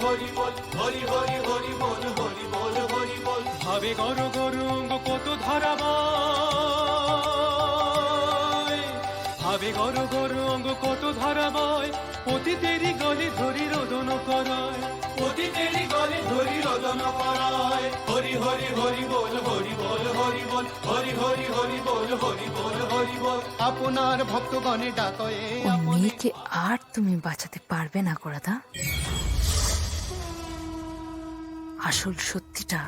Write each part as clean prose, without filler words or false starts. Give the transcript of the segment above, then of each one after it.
হরি বল, হরি হরি হরি বল, হরি বল হরি বল। ভাবে গর গরঙ্গ কত ধারাবায়, ভাবে গর গরঙ্গ কত ধারাবায়, পতিতেরই গলে ধরি রোদন করায়, পতিতেরই গলে ধরি রোদন করায়। হরি হরি হরি বল, হরি বল হরি বল, হরি হরি হরি বল, হরি বল হরি বল। আপনার ভক্তগণে ডাকয়ে ওই মেয়েকে আর তুমি বাঁচাতে পারবে না গোরাদা। আসল সত্যিটা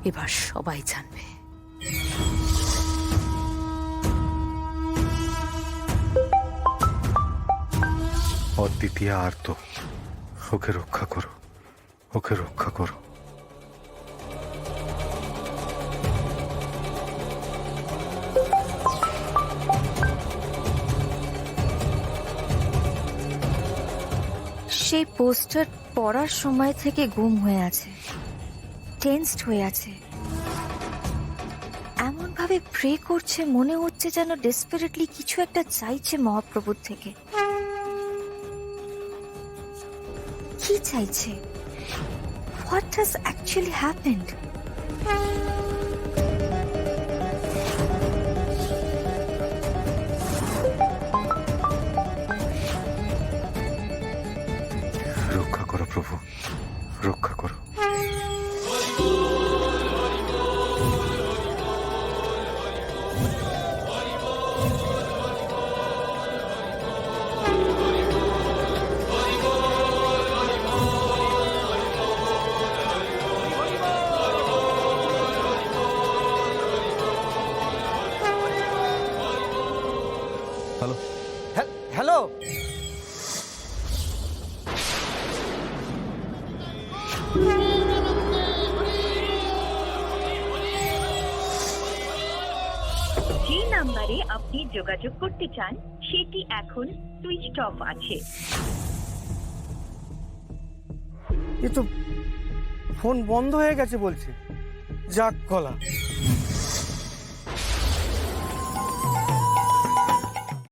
এবার সবাই জানবে। অদ্বিতীয় আর তো, ওকে রক্ষা করো, ওকে রক্ষা করো। সেই পোস্টার পড়ার সময় থেকে গুম হয়ে আছে, টেন্সড হয়ে আছে, এমন ভাবে প্রে করছে মনে হচ্ছে যেন ডেসপারেটলি কিছু একটা চাইছে মহাপ্রভুর থেকে। কি চাইছে? What has actually happened? রক্ষা করো প্রভু, রক্ষা করো। Hello, hello. যে নাম্বারে আপনি যোগাযোগ করতে চান সেটি এখন সুইচ অফ আছে। এ তো ফোন বন্ধ হয়ে গেছে বলছে। যাক গলা।